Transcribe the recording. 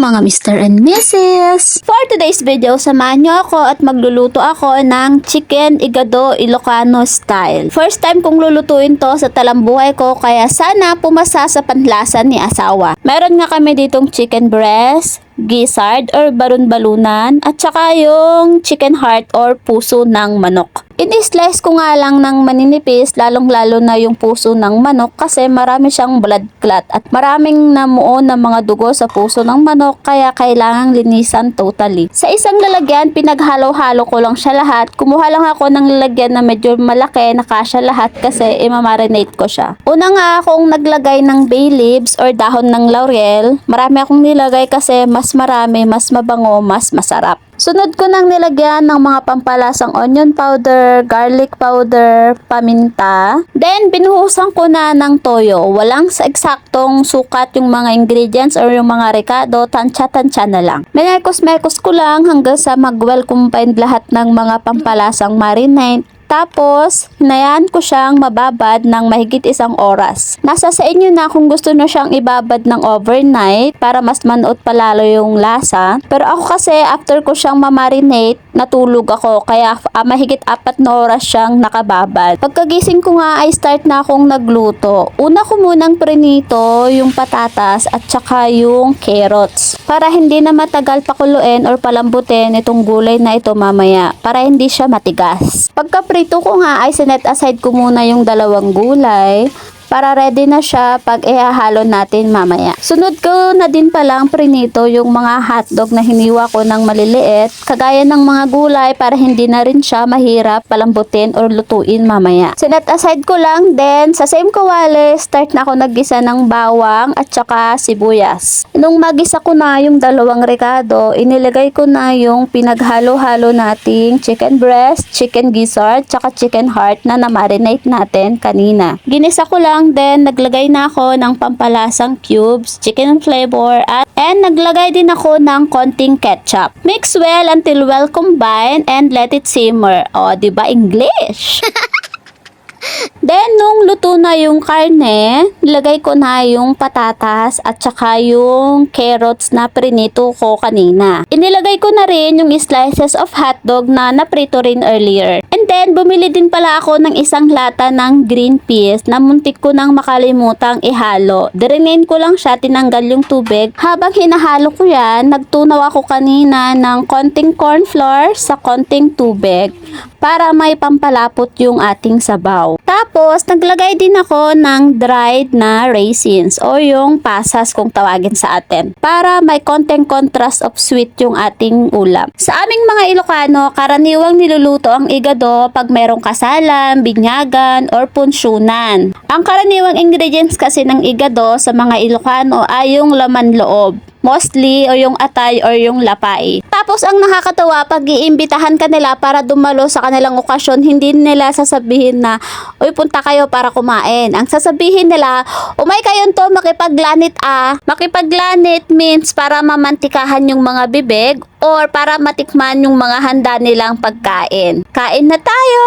mga Mr. and Mrs. For today's video, samahan nyo ako at magluluto ako ng chicken igado Ilocano style. First time kong lulutuin to sa talambuhay ko, kaya sana pumasa sa panlasa ni asawa. Meron nga kami ditong chicken breast, gizzard or balon-balunan, at saka yung chicken heart or puso ng manok. In-slice ko nga lang ng maninipis, lalong-lalo na yung puso ng manok kasi marami siyang blood clot at maraming namuo na mga dugo sa puso ng manok, kaya kailangang linisan totally. Sa isang lalagyan, pinaghalo-halo ko lang siya lahat. Kumuha lang ako ng lalagyan na medyo malaki na kasya lahat kasi imamarinate ko siya. Una nga akong naglagay ng bay leaves or dahon ng laurel. Marami akong nilagay kasi mas marami, mas mabango, mas masarap. Sunod ko nang nilagyan ng mga pampalasang onion powder, garlic powder, paminta. Then, binuhusan ko na ng toyo. Walang sa eksaktong sukat yung mga ingredients or yung mga rekado, tansya-tansya na lang. Minekos-mekos ko lang hanggang sa mag-well combined lahat ng mga pampalasang marinade. Tapos, hinayaan ko siyang mababad ng mahigit 1 oras. Nasa sa inyo na kung gusto nyo siyang ibabad ng overnight para mas manuot palalo yung lasa. Pero ako kasi, after ko siyang mamarinate, natulog ako. Kaya mahigit 4 na oras siyang nakababad. Pagkagising ko nga ay start na akong nagluto. Una ko munang prinito yung patatas at saka yung carrots. Para hindi na matagal pakuluin or palambutin itong gulay na ito mamaya. Para hindi siya matigas. Pagka-prito ko nga ay sinet aside ko muna yung 2 gulay para ready na siya pag ihahalo natin mamaya. Sunod ko na din palang prinito yung mga hotdog na hiniwa ko ng maliliit, kagaya ng mga gulay para hindi na rin siya mahirap palambutin or lutuin mamaya. Sinet aside ko lang, then sa same kawali, start na ako naggisa ng bawang at saka sibuyas. Nung magisa ko na yung 2 rekado, inilagay ko na yung pinaghalo-halo nating chicken breast, chicken gizzard, saka chicken heart na na-marinate natin kanina. Ginisa ko lang, then naglagay na ako ng pampalasang cubes, chicken flavor, and naglagay din ako ng konting ketchup. Mix well until well combined and let it simmer. O, diba English? Then, nung luto na yung karne, nilagay ko na yung patatas at saka yung carrots na prinito ko kanina. Inilagay ko na rin yung slices of hotdog na naprito rin earlier. And then, bumili din pala ako ng 1 lata ng green peas na muntik ko nang makalimutang ihalo. Dirinin ko lang siya, tinanggal yung tubig. Habang hinahalo ko yan, nagtunaw ako kanina ng konting corn flour sa konting tubig para may pampalapot yung ating sabaw. Tapos, naglagay din ako ng dried na raisins o yung pasas kung tawagin sa atin para may konting contrast of sweet yung ating ulam. Sa aming mga Ilocano, karaniwang niluluto ang igado pag merong kasalan, binyagan, or punsyonan. Ang karaniwang ingredients kasi ng igado sa mga Ilocano ay yung laman loob. Mostly, o yung atay or yung lapay. Tapos, ang nakakatawa, pag iimbitahan ka nila para dumalo sa kanilang okasyon, hindi nila sasabihin na, uy, punta kayo para kumain. Ang sasabihin nila, umay kayo to, makipaglanit ah. Makipaglanit means para mamantikahan yung mga bibig or para matikman yung mga handa nilang pagkain. Kain na tayo!